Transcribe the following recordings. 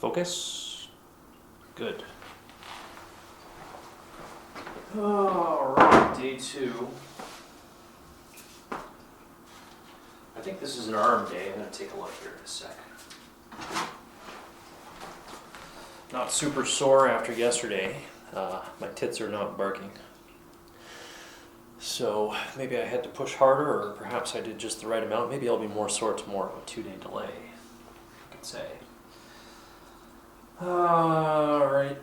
Focus. Good. Alright, day 2. I think this is an arm day. I'm going to take a look here in a sec. Not super sore after yesterday. My tits are not barking. So maybe I had to push harder, or perhaps I did just the right amount. Maybe I'll be more sore tomorrow. A 2-day delay, I could say. Alright.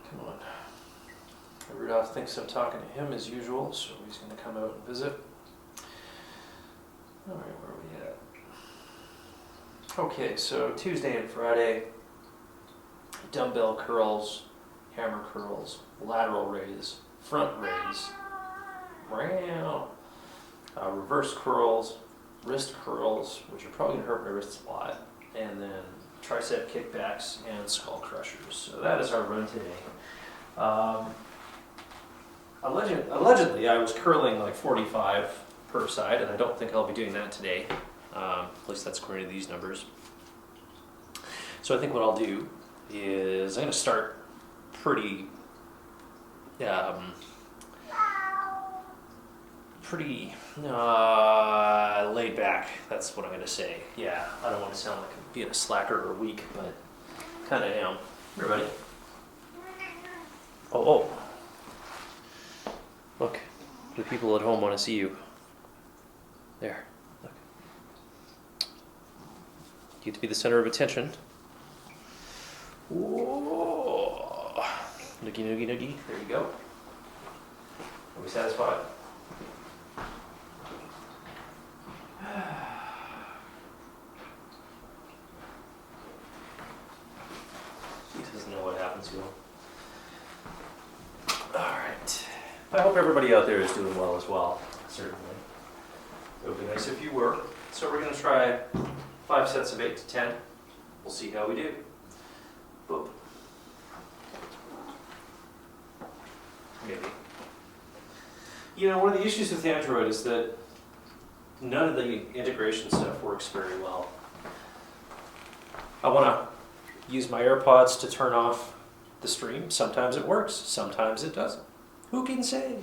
Come on. Rudolph thinks I'm talking to him as usual, so he's going to come out and visit. Alright, where are we at? Okay, so Tuesday and Friday, dumbbell curls, hammer curls, lateral raise, front raise, reverse curls, wrist curls, which are probably going to hurt my wrists a lot, and then tricep kickbacks and Skullcrushers. So that is our run today. Allegedly, I was curling like 45 per side, and I don't think I'll be doing that today. At least that's according to these numbers. So I think what I'll do is I'm going to start pretty laid back. That's what I'm going to say. Yeah, I don't want to sound like I'm being a slacker or weak, but kind of am. Everybody. Oh. Look, the people at home want to see you. There. Look. You get to be the center of attention. Whoa. Noogie, noogie, noogie. There you go. Are we satisfied? He doesn't know what happens to him. Alright. I hope everybody out there is doing well as well, certainly. It would be nice if you were. So we're going to try 5 sets of 8 to 10. We'll see how we do. Boop. Maybe. You know, one of the issues with Android is that none of the integration stuff works very well. I want to use my AirPods to turn off the stream. Sometimes it works, sometimes it doesn't. Who can say?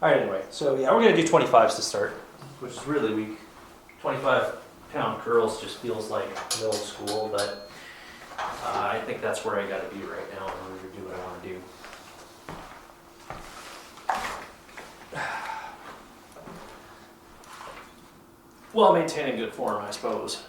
Alright, anyway, so yeah, we're going to do 25s to start, which is really weak. 25-pound curls just feels like middle school, but I think that's where I got to be right now in order to do what I want to do. While maintaining good form, I suppose.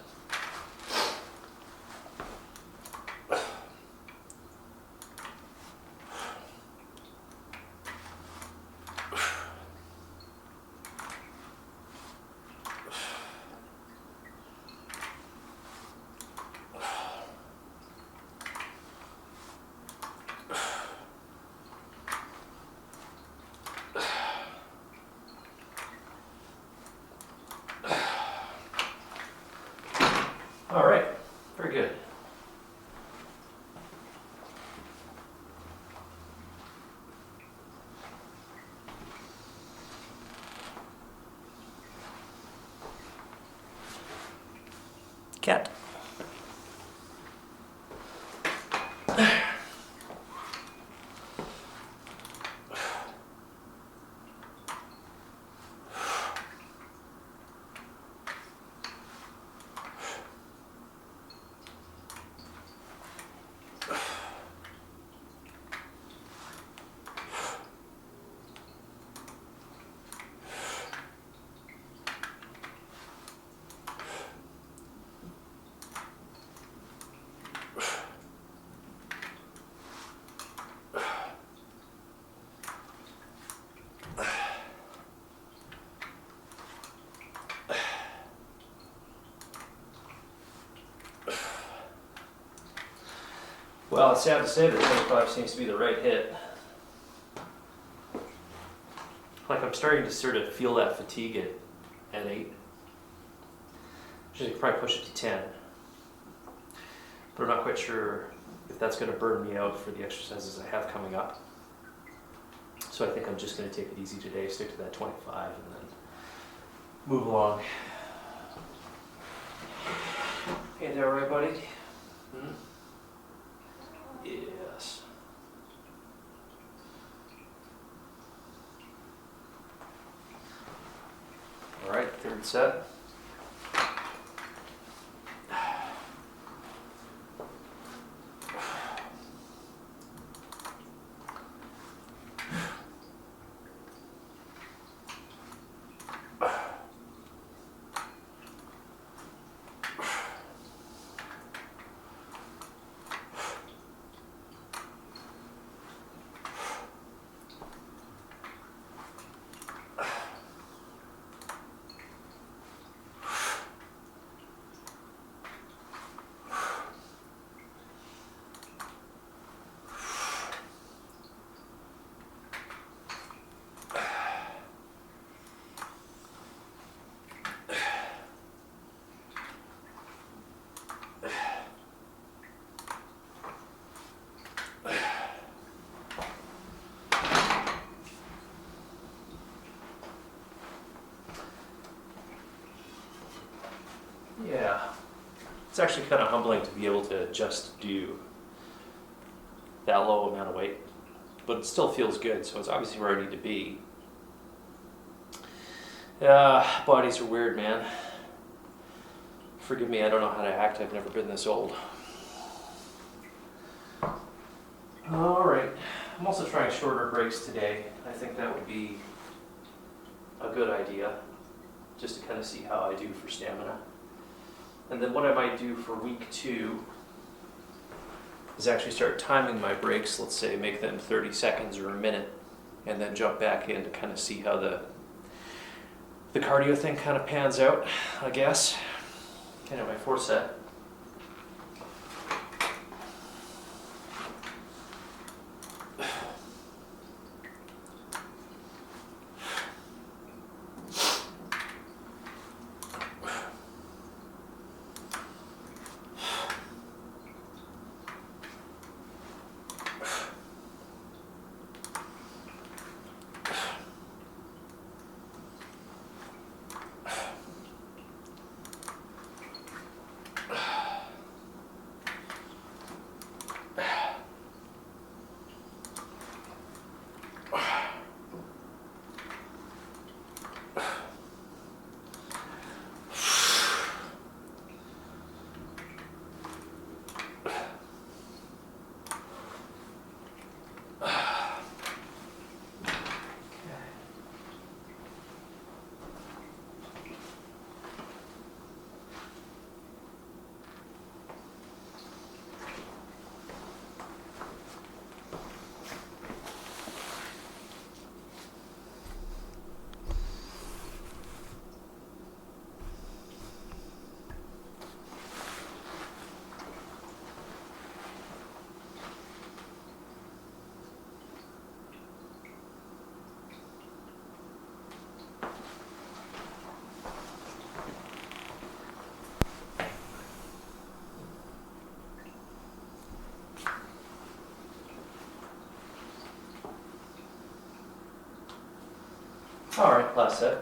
All right, very good. Cat. Well, it's sad to say that 25 seems to be the right hit. Like I'm starting to sort of feel that fatigue at 8. I could probably push it to 10. But I'm not quite sure if that's going to burn me out for the exercises I have coming up. So I think I'm just going to take it easy today, stick to that 25, and then move along. Ain't that right, buddy? Hmm? Yes. All right, third set. Yeah, it's actually kind of humbling to be able to just do that low amount of weight, but it still feels good, so it's obviously where I need to be. Bodies are weird, man. Forgive me, I don't know how to act, I've never been this old. Alright, I'm also trying shorter breaks today. I think that would be a good idea, just to kind of see how I do for stamina. And then what I might do for week 2 is actually start timing my breaks, let's say make them 30 seconds or a minute, and then jump back in to kind of see how the cardio thing kind of pans out, I guess. Anyway, 4th set. All right, last set.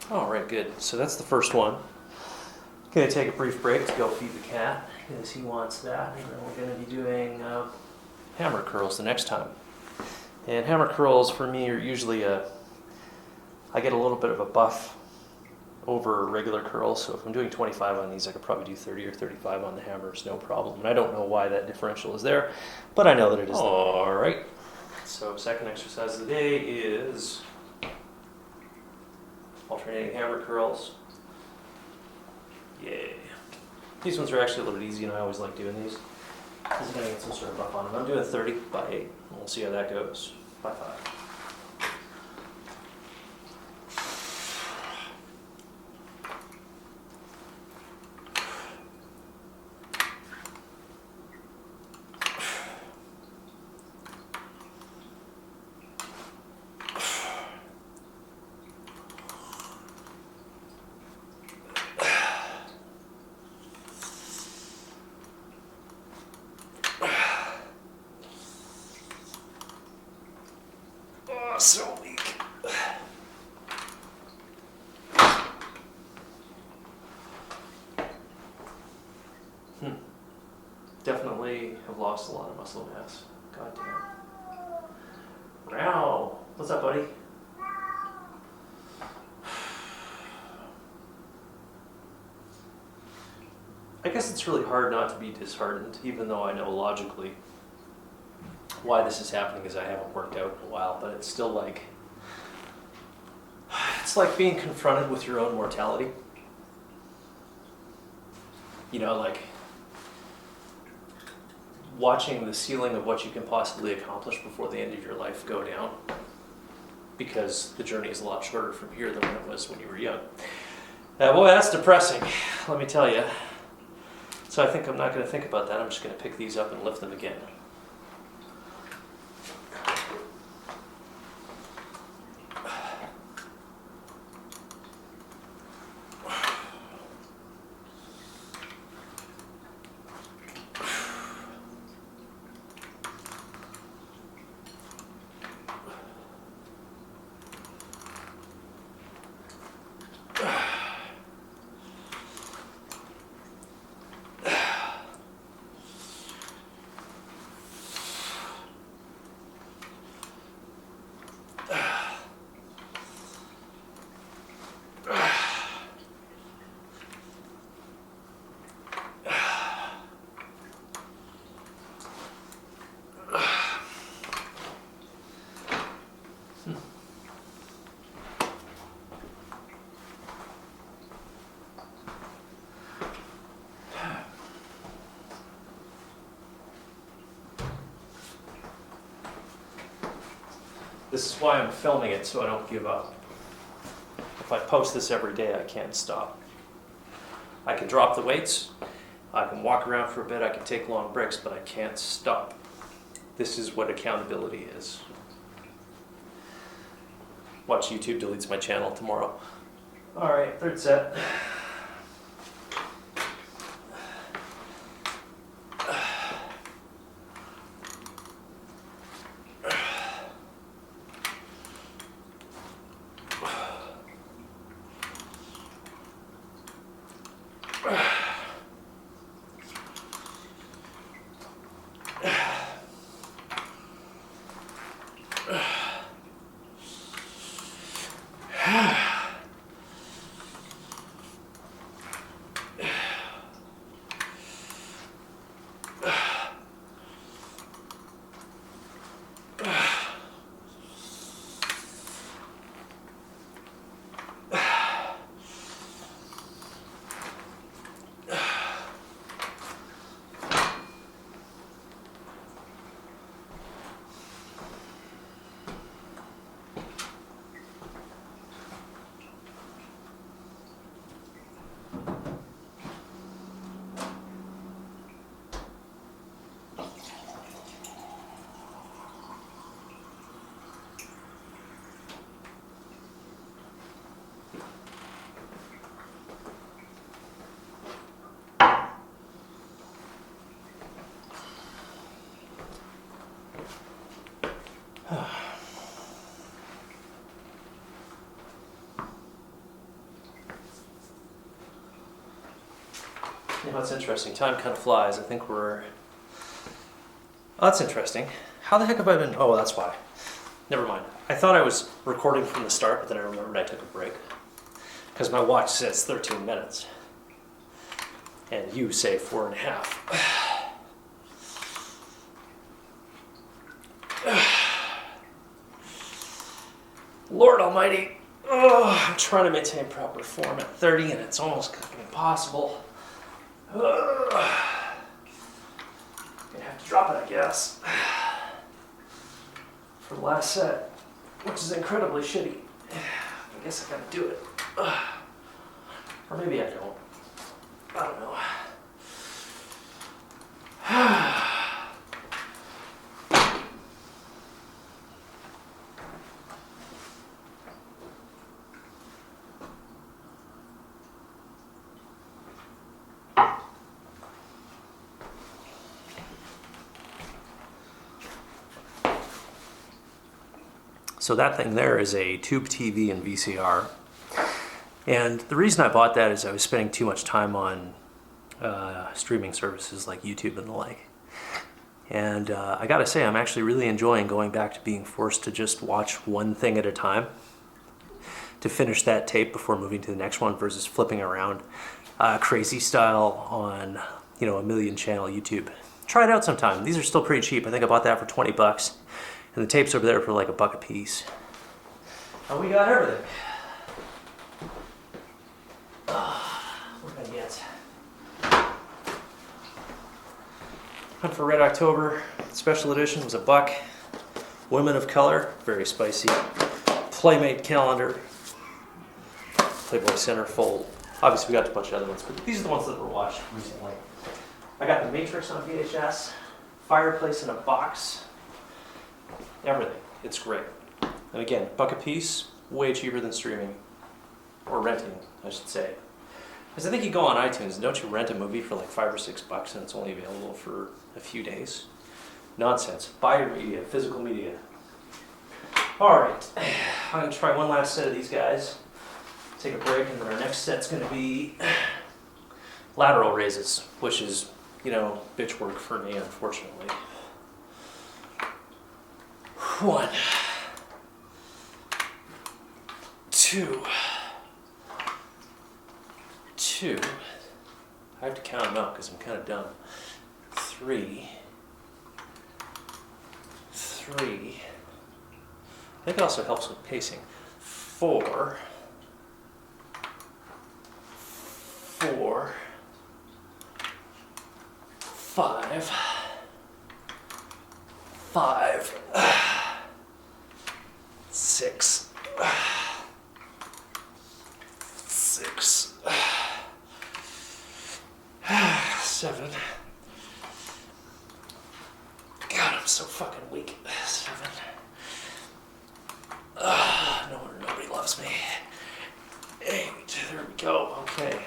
All right, good. So that's the first one. Gonna take a brief break to go feed the cat because he wants that, and then we're gonna be doing hammer curls the next time. And hammer curls for me are usually I get a little bit of a buff over regular curls, so if I'm doing 25 on these, I could probably do 30 or 35 on the hammers, no problem. And I don't know why that differential is there, but I know that it is there. All right, so second exercise of the day is alternating hammer curls. Yay. These ones are actually a little bit easy, and I always like doing these. Because I'm going to get some sort of buff on them. I'm doing 30 by 8, and we'll see how that goes by 5. So weak. Definitely have lost a lot of muscle mass. God damn. Wow. What's up, buddy? I guess it's really hard not to be disheartened, even though I know logically why this is happening is I haven't worked out in a while, but it's still like, it's like being confronted with your own mortality. You know, like watching the ceiling of what you can possibly accomplish before the end of your life go down, because the journey is a lot shorter from here than when it was when you were young. Boy, that's depressing, let me tell you. So I think I'm not going to think about that. I'm just going to pick these up and lift them again. This is why I'm filming it, so I don't give up. If I post this every day, I can't stop. I can drop the weights, I can walk around for a bit, I can take long breaks, but I can't stop. This is what accountability is. Watch YouTube deletes my channel tomorrow. All right, third set. You know, it's interesting. Time kind of flies. I think we're... Oh, that's interesting. How the heck have I been... Oh, that's why. Never mind. I thought I was recording from the start, but then I remembered I took a break. Because my watch says 13 minutes. And you say 4.5. Lord Almighty. Oh, I'm trying to maintain proper form at 30 and it's almost impossible. Gonna have to drop it, I guess, for the last set, which is incredibly shitty. I guess I gotta do it. Or maybe I don't. I don't know. So that thing there is a tube TV and VCR. And the reason I bought that is I was spending too much time on streaming services like YouTube and the like. And I gotta say, I'm actually really enjoying going back to being forced to just watch one thing at a time to finish that tape before moving to the next one versus flipping around crazy style on, you know, a million channel YouTube. Try it out sometime. These are still pretty cheap. I think I bought that for 20 bucks. And the tape's over there for like $1 a piece. And we got everything. What did I get? Hunt for Red October special edition was $1. Women of Color, very spicy. Playmate calendar. Playboy Centerfold. Obviously we got a bunch of other ones, but these are the ones that were watched recently. I got The Matrix on VHS. Fireplace in a Box. Everything. It's great. And again, $1 a piece, way cheaper than streaming. Or renting, I should say. Because I think you go on iTunes, don't you rent a movie for like $5 or $6 and it's only available for a few days? Nonsense. Buy your media, physical media. Alright, I'm going to try one last set of these guys. Take a break, and then our next set's going to be lateral raises, which is, you know, bitch work for me, unfortunately. 1, 2, 2. I have to count them out because I'm kind of dumb. 3, 3. I think it also helps with pacing. 4, 4, 5, 5. 6, 6, 7. God, I'm so fucking weak. 7. Nobody loves me. 8. There we go. Okay.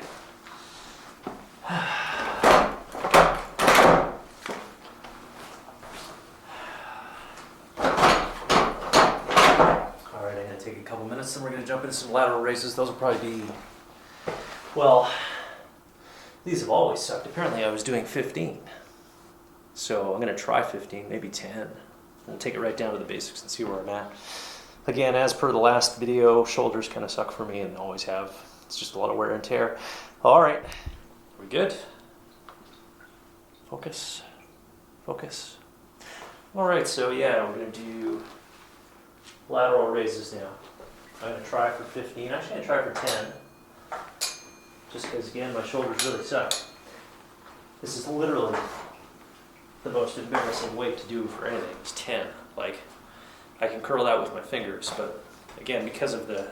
Take a couple minutes and we're going to jump into some lateral raises. Those will probably be, well, these have always sucked. Apparently I was doing 15. So I'm going to try 15, maybe 10. We'll take it right down to the basics and see where I'm at. Again, as per the last video, shoulders kind of suck for me and always have. It's just a lot of wear and tear. All right, we good? Focus, focus. All right, so yeah, we're going to do lateral raises now. I'm going to try for 15. Actually, I'm going to try for 10. Just because, again, my shoulders really suck. This is literally the most embarrassing weight to do for anything. It's 10. Like, I can curl that with my fingers, but again, because of the,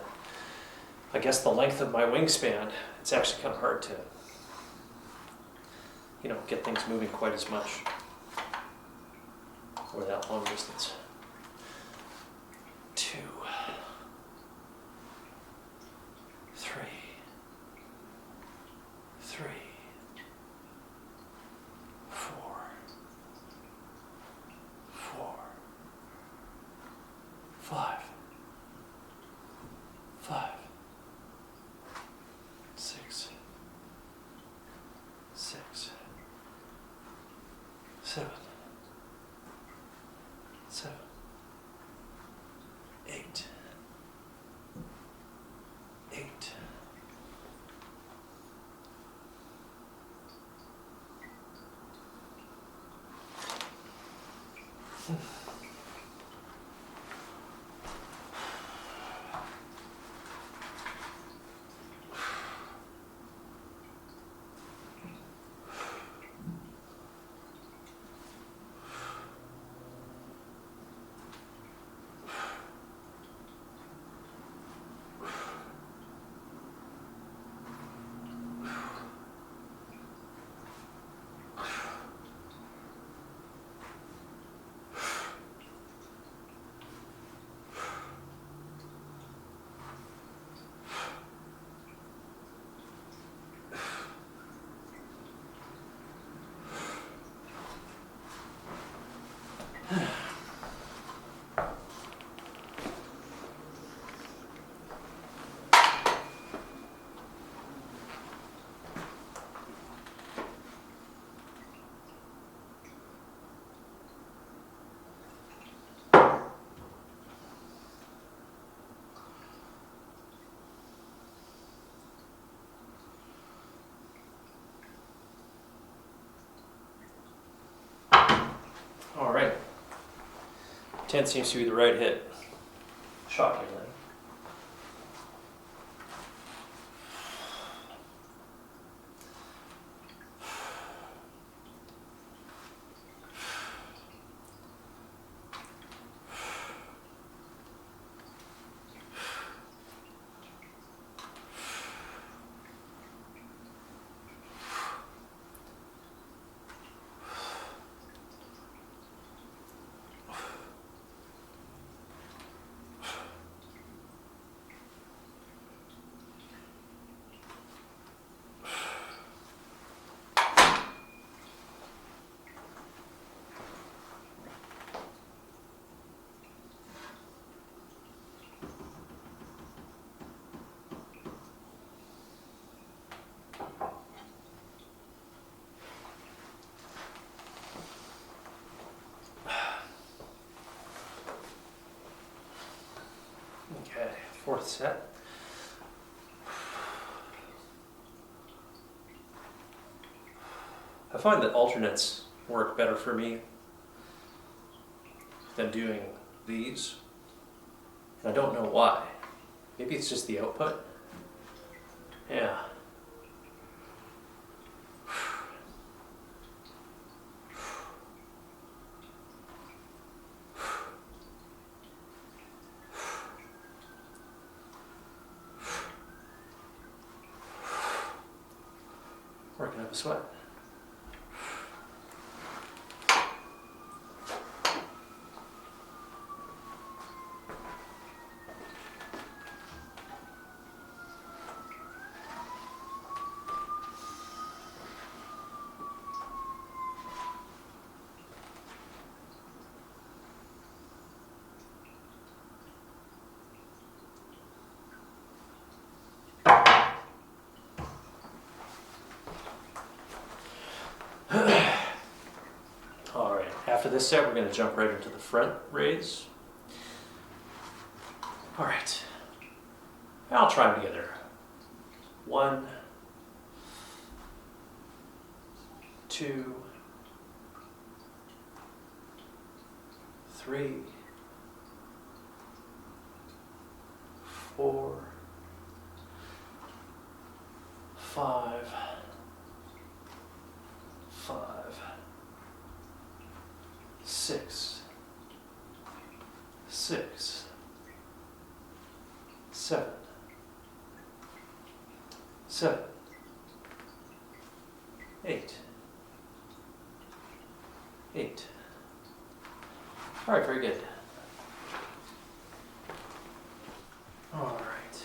I guess, the length of my wingspan, it's actually kind of hard to, you know, get things moving quite as much. Or that long distance. 2, 3, 3, 4, 4, 5, 5, 6, 6, 7, 7, 8, 8. 10 seems to be the right hit. Shockingly. Okay, fourth set. I find that alternates work better for me than doing these. And I don't know why. Maybe it's just the output. Yeah. Working up a sweat. All right, after this set, we're going to jump right into the front raise. All right, I'll try them together. 1, 2, 3, 4, 5, 6, 6, 7, 7, 8, 8. All right, very good. All right.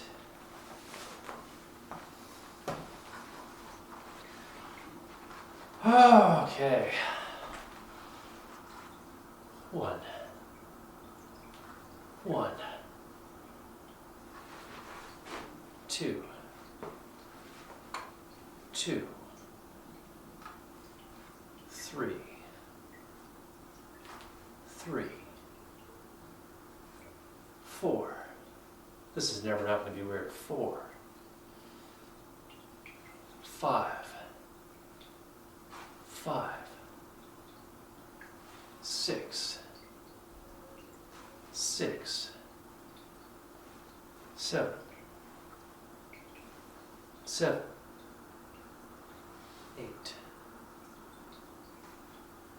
Okay. 1, 1, 2, 2, 3, 3, 4. This is never not going to be weird. 4, 5, 5, 6, 6, 7, 7, 8,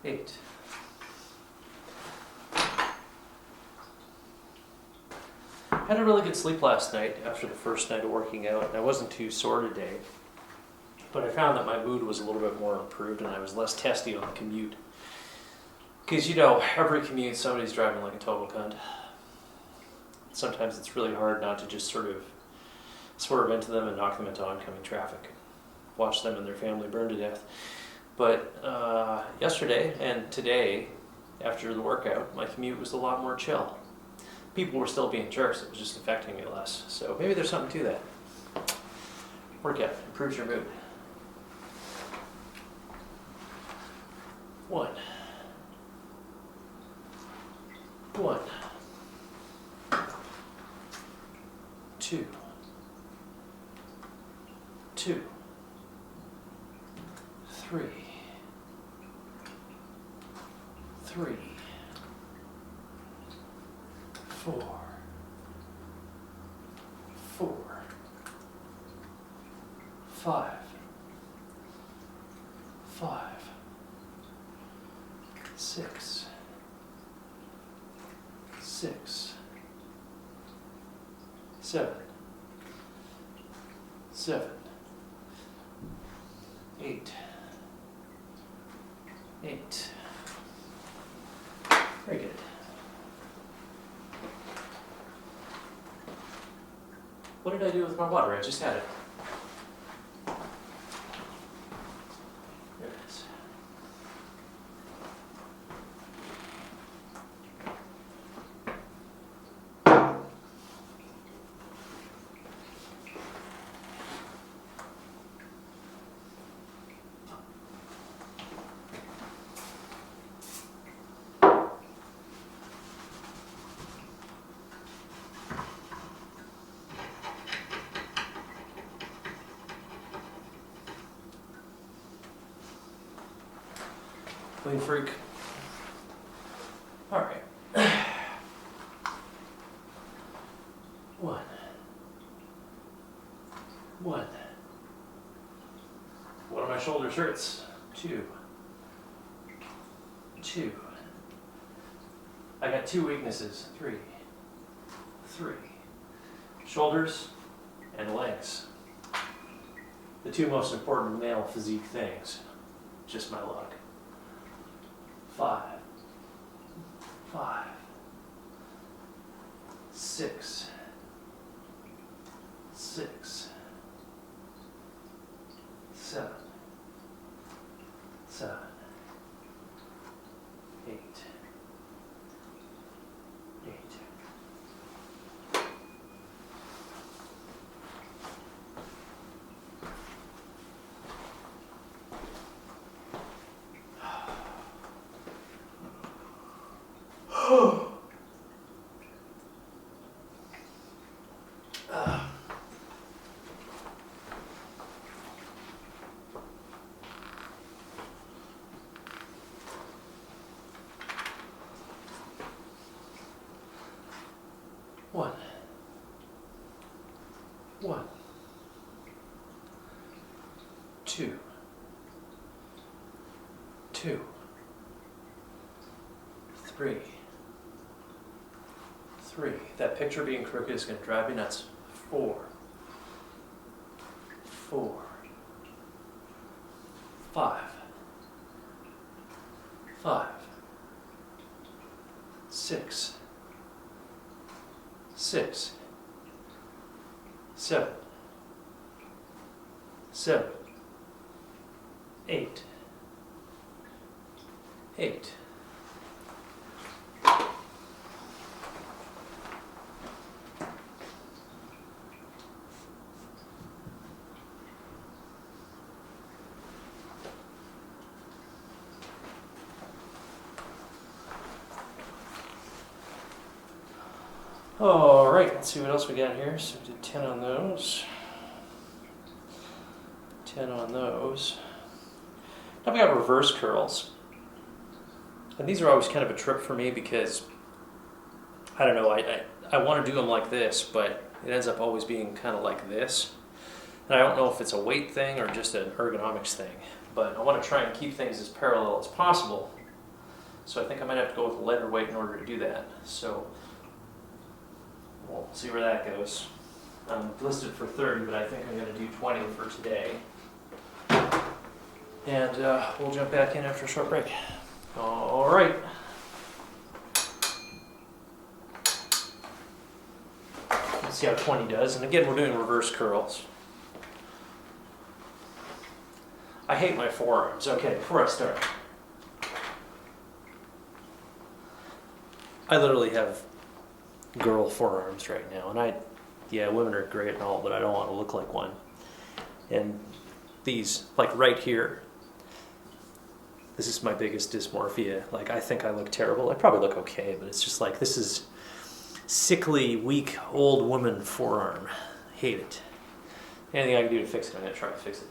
8. I had a really good sleep last night after the first night of working out, and I wasn't too sore today, but I found that my mood was a little bit more improved and I was less testy on the commute. Because, you know, every commute somebody's driving like a total cunt. Sometimes it's really hard not to just sort of swerve into them and knock them into oncoming traffic. Watch them and their family burn to death. But yesterday and today, after the workout, my commute was a lot more chill. People were still being jerks, it was just affecting me less. So maybe there's something to that. Workout improves your mood. 1, 1, 2, 2, 3, 3, 4, 4, 5, 5, 6, 6, 7, 7, 8, 8. Very good. What did I do with my water? I just had it. There it is. Clean freak. All right. 1, 1. One of my shoulders hurts. 2, 2. I got 2 weaknesses. 3, 3. Shoulders and legs. The 2 most important male physique things. Just my luck. 5, 5, 6, 6, 7, 7, 8, 8. One, 1, 2, 2, 3, 3. That picture being crooked is going to drive me nuts. 4, 4, 5, 5, 6, 6, 7, 7, 8, 8. All right, let's see what else we got here. So we did 10 on those. 10 on those. Now we got reverse curls. And these are always kind of a trip for me because, I don't know, I want to do them like this, but it ends up always being kind of like this. And I don't know if it's a weight thing or just an ergonomics thing, but I want to try and keep things as parallel as possible. So I think I might have to go with a lighter weight in order to do that. So we'll see where that goes. I'm listed for 30, but I think I'm going to do 20 for today. And we'll jump back in after a short break. All right. Let's see how 20 does. And again, we're doing reverse curls. I hate my forearms. Okay, before I start, I literally have girl forearms right now, and yeah, women are great and all, but I don't want to look like one. And these, like right here, this is my biggest dysmorphia. Like, I think I look terrible. I probably look okay, but it's just like, this is sickly, weak, old woman forearm. Hate it. Anything I can do to fix it, I'm going to try to fix it.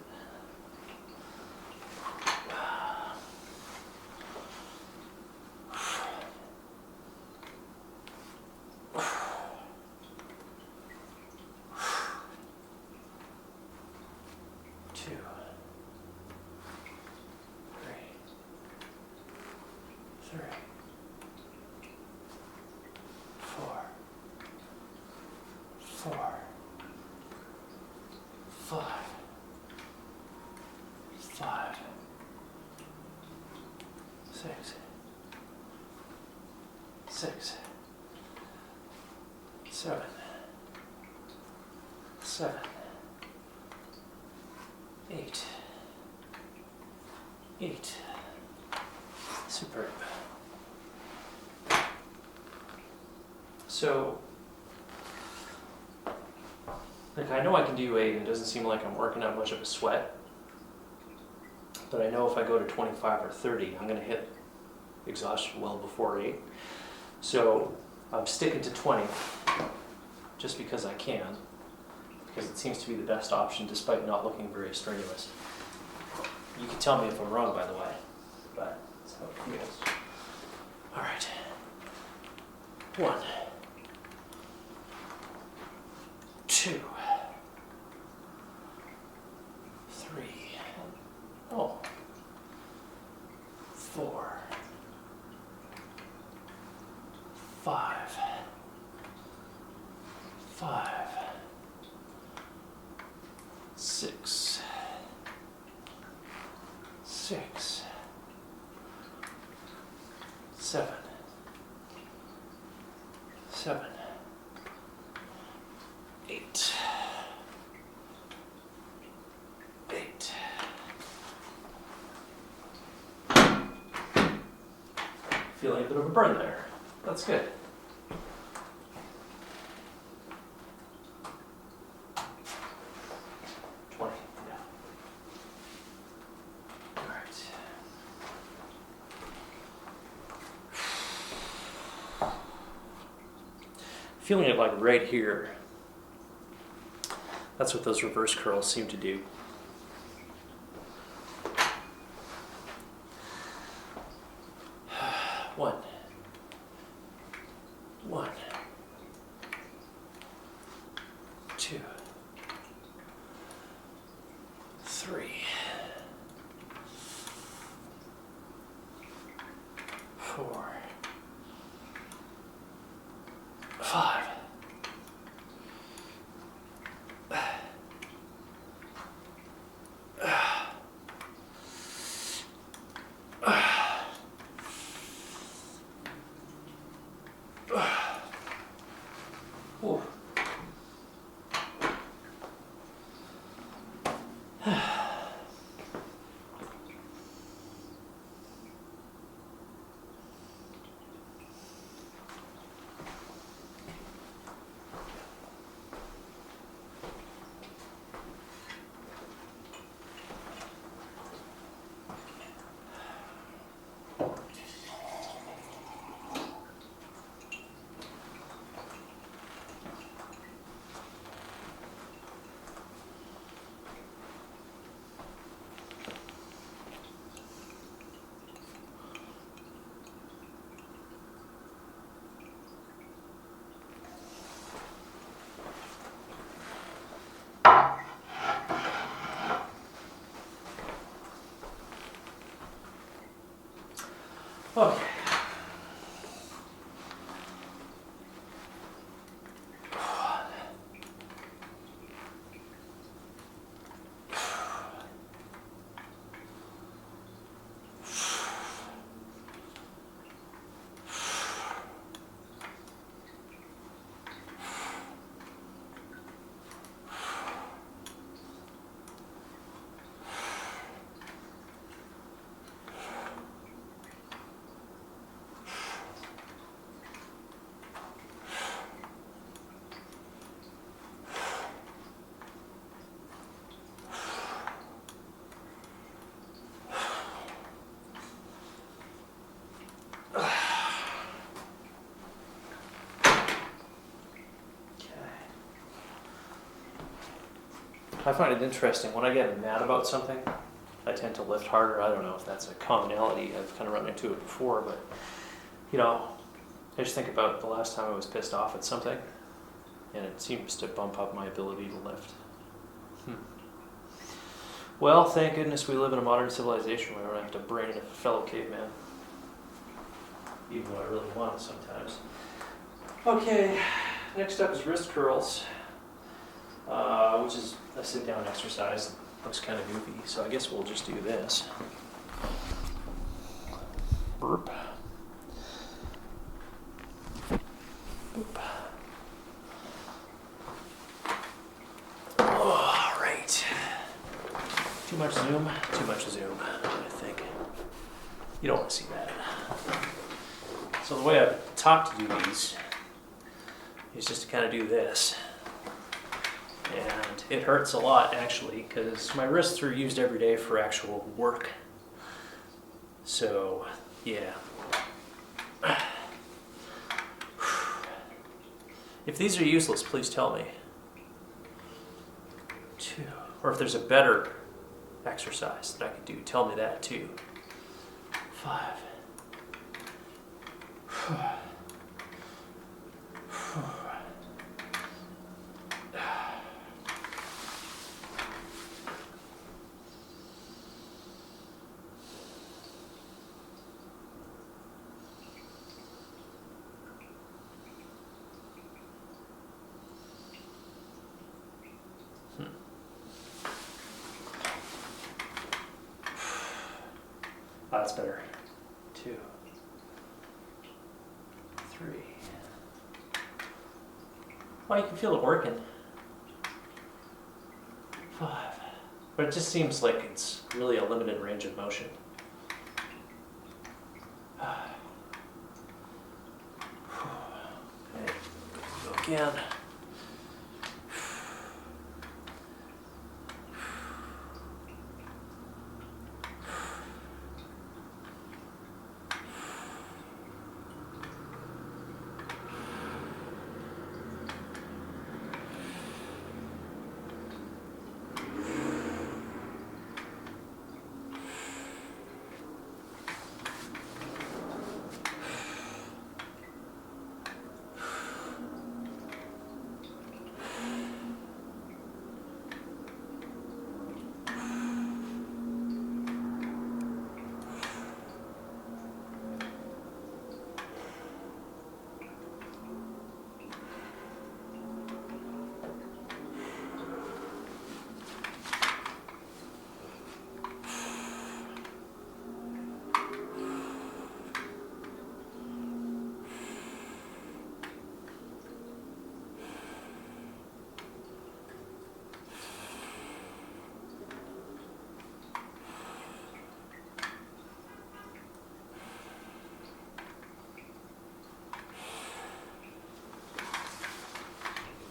4, 5, 5, 6, 6, 7, 7, 8, 8. Superb. So, like, I know I can do 8, and it doesn't seem like I'm working out much of a sweat. But I know if I go to 25 or 30, I'm going to hit exhaustion well before 8. So I'm sticking to 20 just because I can, because it seems to be the best option despite not looking very strenuous. You can tell me if I'm wrong, by the way, but that's how it feels. All right. 1, 2, 3, 4, 5, 6, 6, 7, 7, 8, 8. Feeling a bit of a burn there. That's good. Feeling it like right here. That's what those reverse curls seem to do. One, 2, 3, 4, 5. Ooh. Okay. I find it interesting, when I get mad about something, I tend to lift harder. I don't know if that's a commonality. I've kind of run into it before, but, you know, I just think about the last time I was pissed off at something, and it seems to bump up my ability to lift. Well, thank goodness we live in a modern civilization where I don't have to brain a fellow caveman, even though I really want it sometimes. Okay, next up is wrist curls. which is a sit-down exercise. Looks kind of goofy, so I guess we'll just do this. Burp. Boop. All right. Too much zoom? Too much zoom, I think. You don't want to see that. So the way I've taught to do these is just to kind of do this. And it hurts a lot, actually, because my wrists are used every day for actual work. So, yeah. If these are useless, please tell me. 2. Or if there's a better exercise that I could do, tell me that too. 5. That's better. 2, 3. Well, you can feel it working. 5. But it just seems like it's really a limited range of motion. Okay, go again.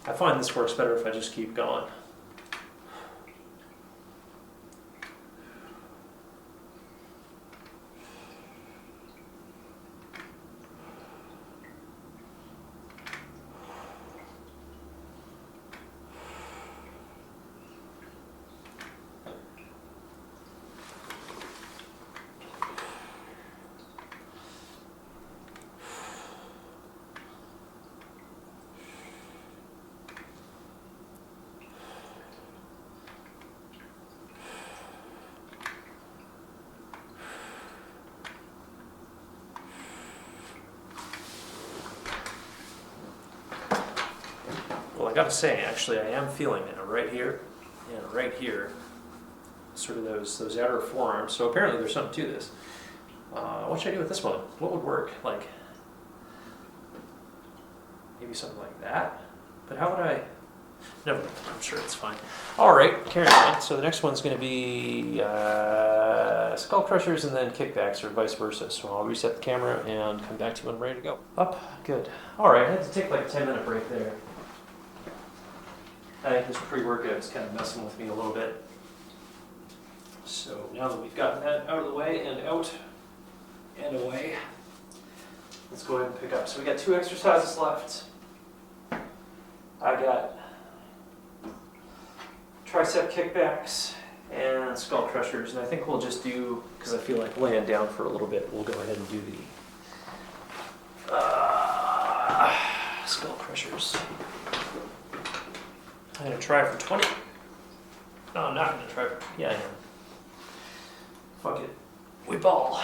I find this works better if I just keep going. Well, I gotta say, actually, I am feeling it right here and right here, sort of those outer forearms. So apparently there's something to this. What should I do with this one? What would work? Like, maybe something like that? But how would I? Never mind, I'm sure it's fine. All right, carrying on. So the next one's gonna be Skullcrushers and then Kickbacks, or vice versa. So I'll reset the camera and come back to you when I'm ready to go. Up, good. All right, I had to take like a 10-minute break there. I think this pre-workout is kind of messing with me a little bit. So now that we've gotten that out of the way and out and away, let's go ahead and pick up. So we got 2 exercises left. I got tricep kickbacks and Skullcrushers, and I think we'll just do, because I feel like laying down for a little bit, we'll go ahead and do the Skullcrushers. I'm going to try for 20. No, I'm not going to try for, yeah, I am. Fuck it. We ball.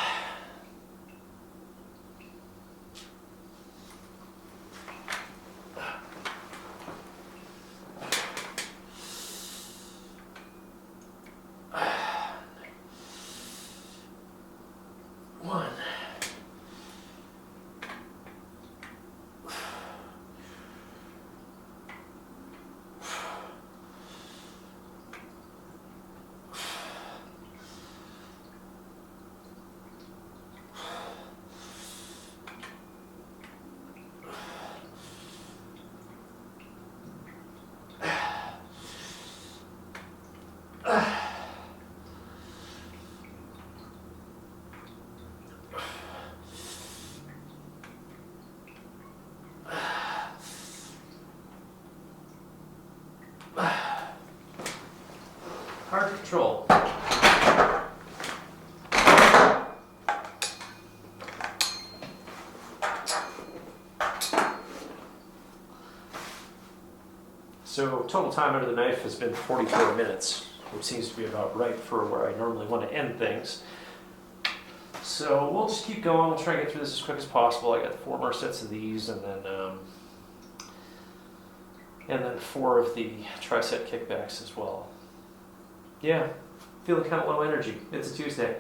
control. So total time under the knife has been 44 minutes, which seems to be about right for where I normally want to end things. So we'll just keep going. We'll try and get through this as quick as possible. I got 4 more sets of these, and then 4 of the tri-set kickbacks as well. Yeah, feeling kind of low energy. It's a Tuesday.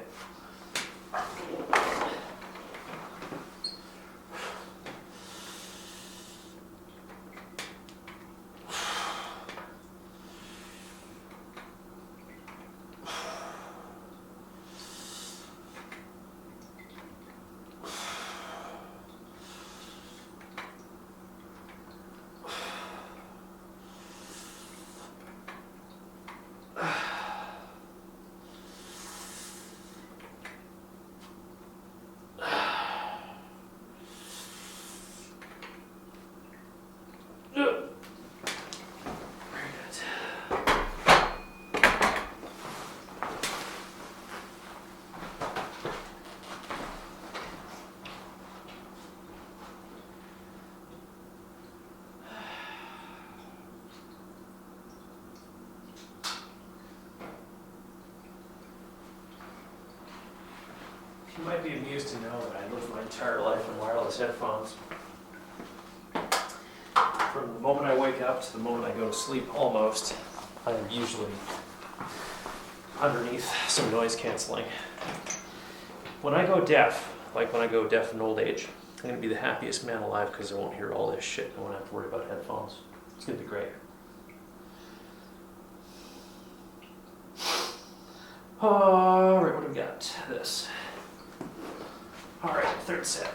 You might be amused to know that I lived my entire life in wireless headphones. From the moment I wake up to the moment I go to sleep, almost, I am usually underneath some noise canceling. When I go deaf, like when I go deaf in old age, I'm going to be the happiest man alive because I won't hear all this shit. I won't have to worry about headphones. It's going to be great. Alright, what do we got? This. Alright, 3rd set.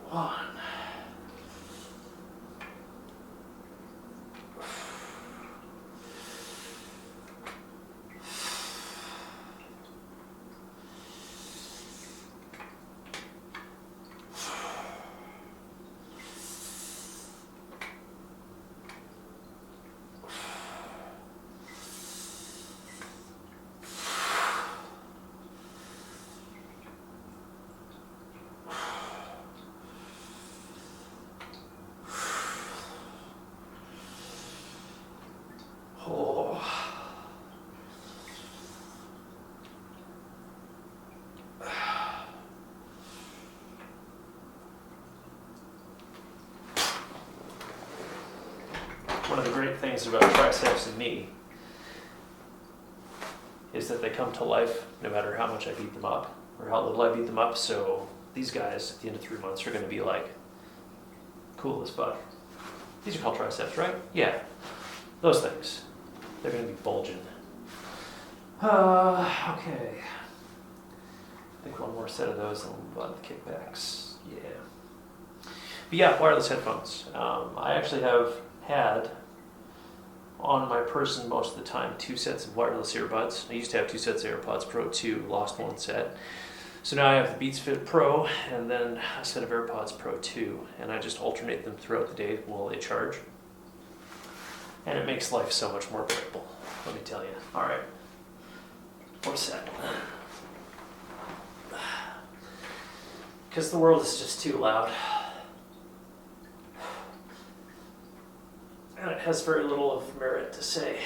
One. One of the great things about triceps and me is that they come to life no matter how much I beat them up or how little I beat them up. So these guys at the end of 3 months are going to be like cool as fuck. These are called triceps, right? Yeah, those things. They're going to be bulging. Okay. I think 1 more set of those and we'll move on to the kickbacks. Yeah. But yeah, wireless headphones. I actually have had on my person most of the time 2 sets of wireless earbuds. I used to have 2 sets of AirPods Pro 2, lost 1 set. So now I have the Beats Fit Pro and then a set of AirPods Pro 2, and I just alternate them throughout the day while they charge. And it makes life so much more bearable, let me tell you. Alright, 4th set. Because the world is just too loud. And it has very little of merit to say.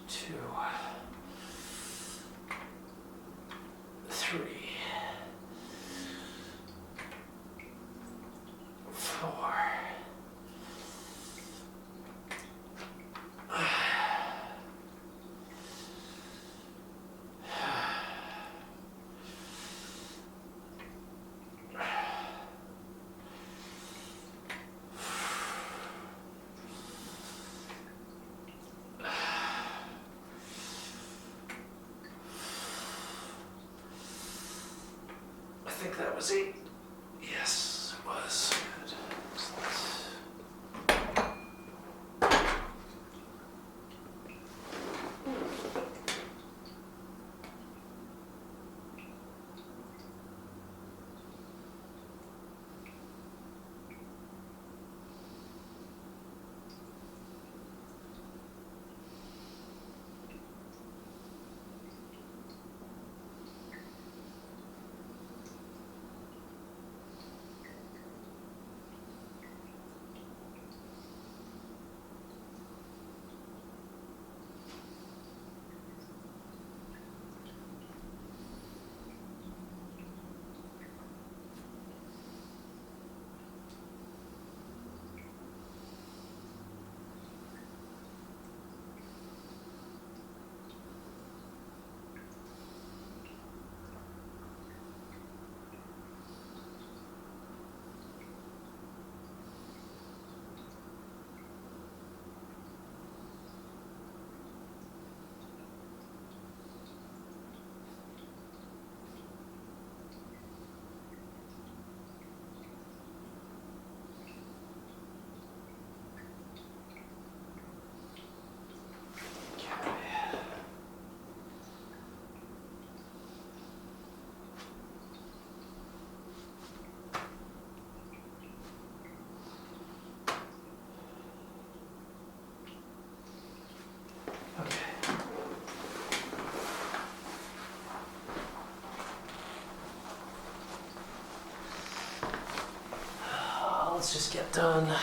2, 3, 4. I think that was 8. Yes, it was. Good. Excellent. let's just get done.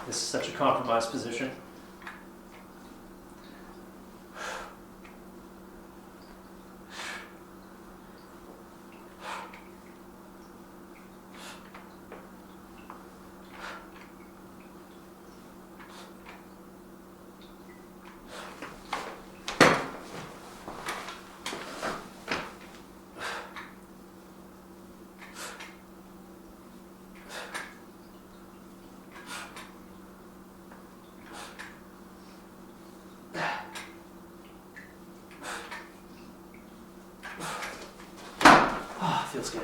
This is such a compromised position. Feels good.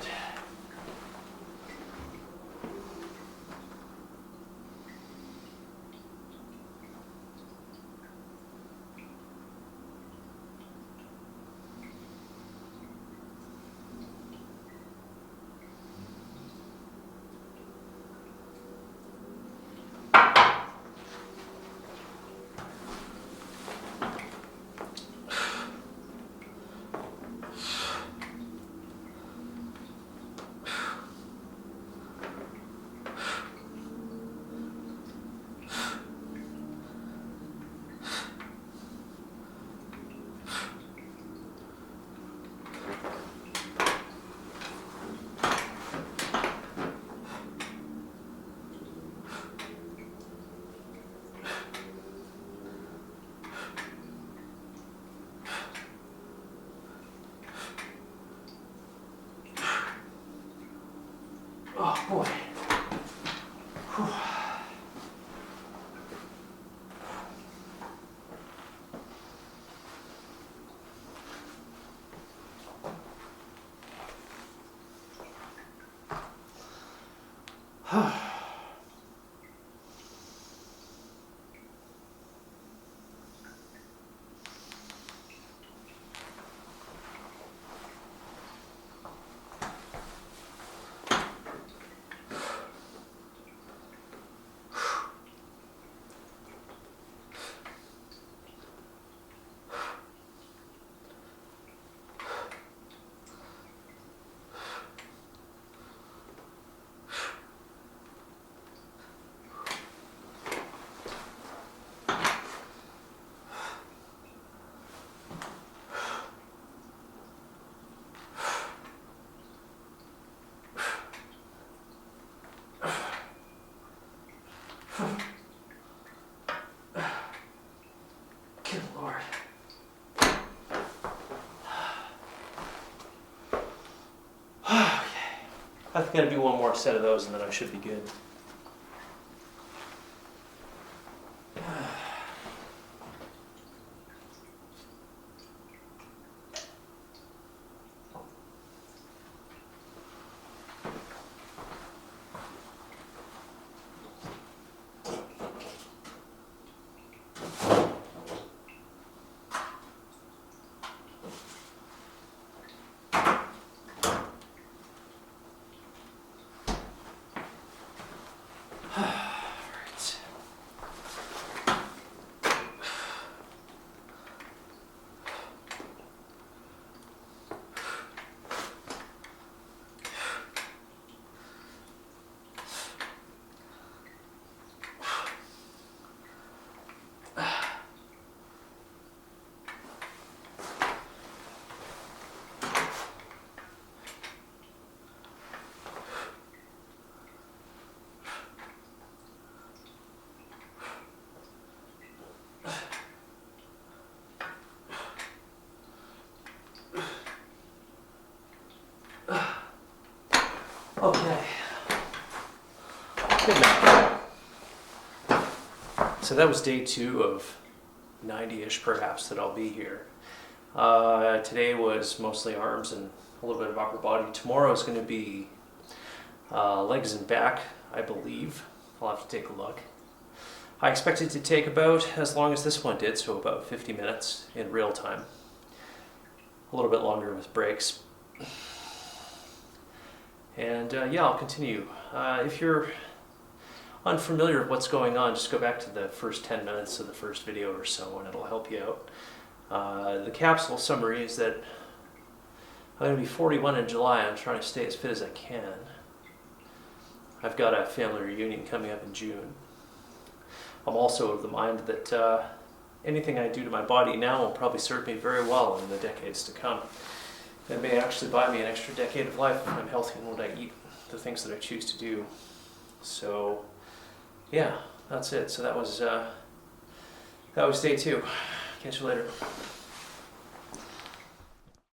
Oh boy. Whew. Good Lord. Okay. I've got to do one more set of those and then I should be good. Okay. Good night. So that was day 2 of 90-ish perhaps that I'll be here. Today was mostly arms and a little bit of upper body. Tomorrow is going to be legs and back, I believe. I'll have to take a look. I expect it to take about as long as this one did, so about 50 minutes in real time. A little bit longer with breaks. And yeah, I'll continue. If you're unfamiliar with what's going on, just go back to the first 10 minutes of the first video or so and it'll help you out. The capsule summary is that I'm going to be 41 in July. I'm trying to stay as fit as I can. I've got a family reunion coming up in June. I'm also of the mind that anything I do to my body now will probably serve me very well in the decades to come. It may actually buy me an extra decade of life if I'm healthy and when I eat the things that I choose to do. So, yeah, that's it. So that was day 2. Catch you later.